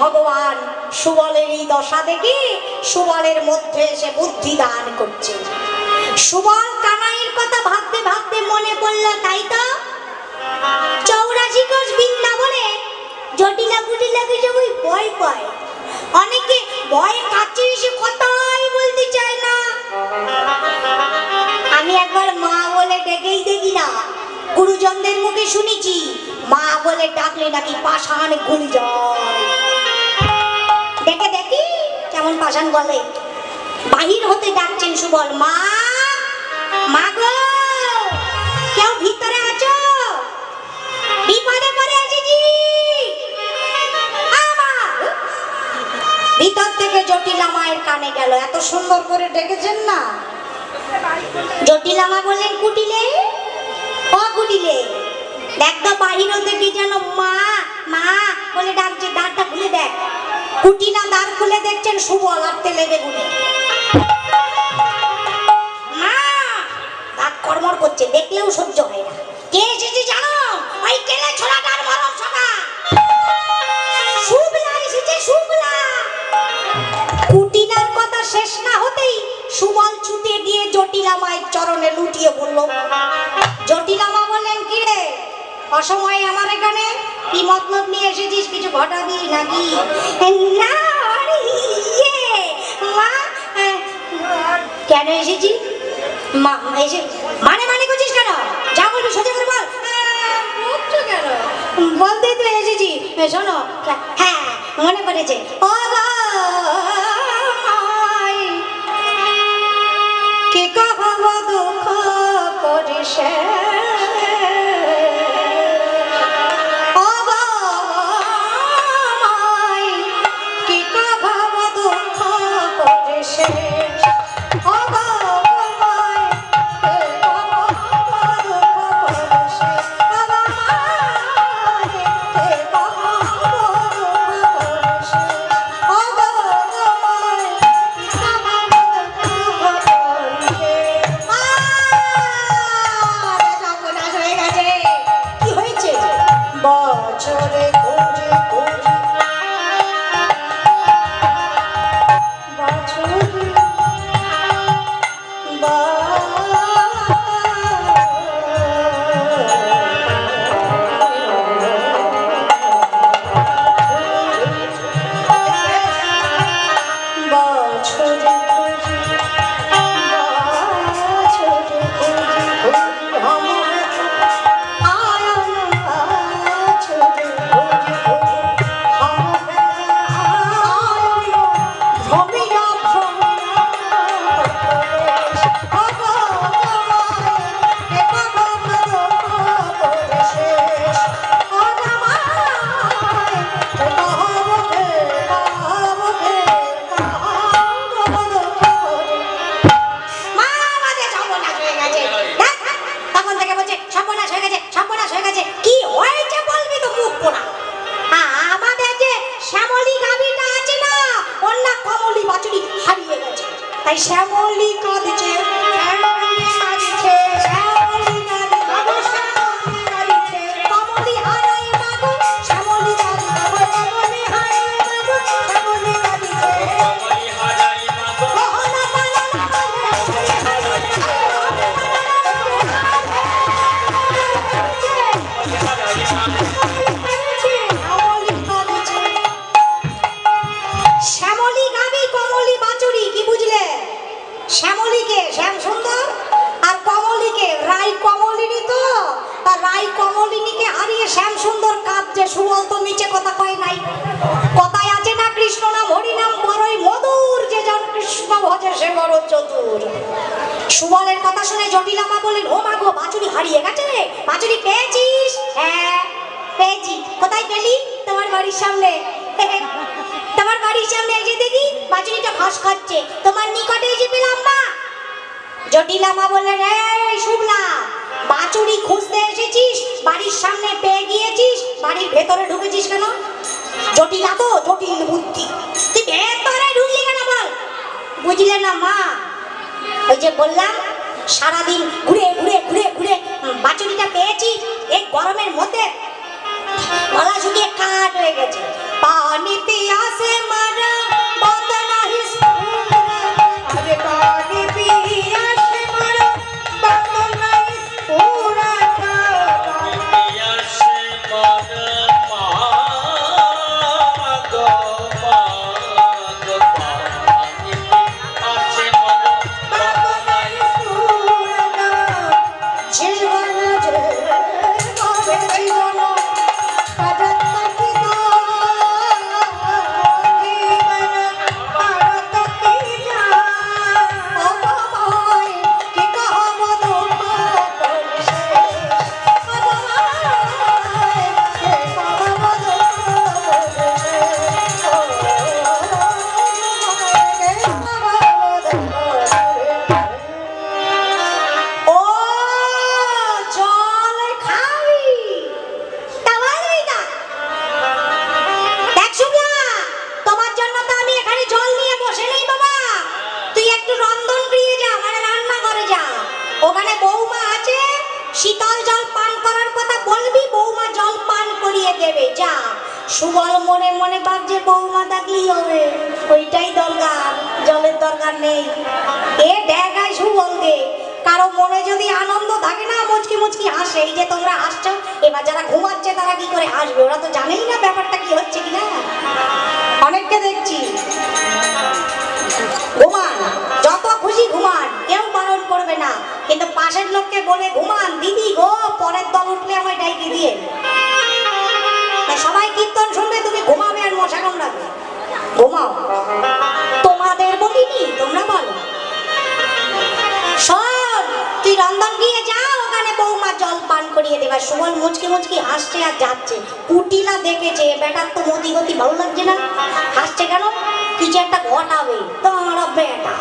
ভগবান সুবলের এই দশা দেখে সুবলের মধ্যে এসে বুদ্ধি দান করছে। সুবল কানাইয়ের কথা ভাবতে ভাবতে মনে পড়ল, তাই তো 84 কোষ বৃন্দাবনে জটিলা কুটিলাকে সবাই ভয় পায়। অনেকে ভয়ে কাছে এসে কথাই বলতে চায় না। আমি একবার মা বলে ডেকেই দেখি না, গুরুজনদের মুখে শুনেছি মা বলে ডাকলে নাকি পাষাণ গলে যায়। ডেকে দেখি কেমন পাষাণ বলে। বাহির হতে ডাকছেন সুবল, মা মা গো, কেউ ভিতরে আছো? বিপদে পড়ে এসেছি। ভিতর থেকে জটিলা মায়ের কানে গেল, এত সুন্দর করে ডেকেছেন না। জটিলা মা বললেন, কুটিলে ও কুটিলে, দেখ তো বাহির হতে কি যেন মা মা বলে ডাকছে, দ্বারটা খুলে দেখ। কুটিলা দ্বার খুলে দেখছেন সুবল আর তেলে বেগুনে। মা দাঁত কর্মর করছে, দেখলেও সহ্য হয় না। কে এসেছে জানো? ওই কেলে ছোড়াটার মরণ সকা শুভলা এসেছে, শুভলা। কুটিলার কথা শেষ না হতেই সুবল ছুটে গিয়ে জটিলা মায়ের চরণে লুটিয়ে পড়ল। জটিলা মা বললেন, কি রে অসময়ে আমার এখানে কি মতলব নিয়ে এসেছিস? কিছু ঘটাবি নাকি? না মা, কেন এসেছি? মা এসে মানে মানে করছিস কেন? যা বলবি সোজা করে বল। কেন বলতেই তো এসেছি। শোনো, হ্যাঁ মনে পড়েছে। ও কে কহব দুঃখ করিসে, তাই শ্যামলী কাঁদছে, কমলি হারায় মাগো, শ্যামলী গাবি কমলি বাচুরি। কি বুঝলে? শ্যামলীকে শ্যাম সুন্দর আর কমলিকে রাই কমলিনী। তো তার রাই কমলিনীকে হারিয়ে শ্যাম সুন্দর কাঁদছে। সুবল তো নিচে কথা কয় নাই। কথায় আছে না, কৃষ্ণ নাম হরি নাম বড়ই মধুর, যে জন কৃষ্ণ ভজে সে বড় চতুর। সুবলের কথা শুনে জটিলা মা বললেন, ও মা গো, বাছুরি হারিয়ে গেছে রে। বাছুরি পেয়েছিস? হ্যাঁ পেয়েছি। কোথায় পেলি? তোমার বাড়ির সামনে। তোমার বাড়ির সামনে এসে দেখি বাছুরিটা ঘাস খাচ্ছে, তোমার নিকটে এসে পেলাম না। জটিলা মা বললেন, এই শুভলা, বাছুরি খুঁজতে এসেছিস, বাড়ির সামনে পেয়ে গিয়েছিস, বাড়ির ভেতরে ঢুকেছিস কেন? জটিলা তো জটিল বুদ্ধি, তুই ভেতরে ঢুকলি কেন বল? বুঝলে না মা, ওই যে বললাম সারাদিন ঘুরে ঘুরে ঘুরে ঘুরে বাছুরিটা পেয়েছি। এই গরমের মধ্যে গলা শুকিয়ে কাঠ হয়ে গেছে। পানি পিয়াসে মারা বাত নাহি স্ফুরা, আরে পানি পিয়াসে মারা বাত নাহি স্ফুরা, শীতল জল পান করার কথা বলবি, বৌমা জল পান করিয়ে দেবে। যা। সুবল মনে মনে ভাবছে বৌমা থাকলেই হবে, ওইটাই দরকার, জলের দরকার নেই। এ দেখায় সুবলকে, কারো মনে যদি আনন্দ থাকে না, মুচকি মুচকি হাসে। এই যে তোমরা হাসছো, এবার যারা ঘুমাচ্ছে তারা কি করে হাসবে? ওরা তো জানেই না ব্যাপারটা কি হচ্ছে কিনা। অনেককে দেখছি ঘুমান, যত খুশি ঘুমান, কেউ বারণ করবে না, কিন্তু পাশের লোককে বলে ঘুমান, দিদি গো পরের দল উঠলে আমায় ডাইকে দিয়ে। সবাই কীর্তন শুনবে, তুমি ঘুমাবে আর মশা কামড়াবে। ঘুমাও, তোমাদের বলিনি, তোমরা বলো। শোন, তুই রন্ধন গিয়ে যা, ওখানে বৌমা জল পান করিয়ে দেবা। সুবল মুচকি মুচকি হাসছে আর যাচ্ছে। কুটিলা দেখেছে বেটার তো মতি গতি ভালো লাগছে না, হাসছে কেন? কিছু একটা ঘটাবে। তোমার বেটা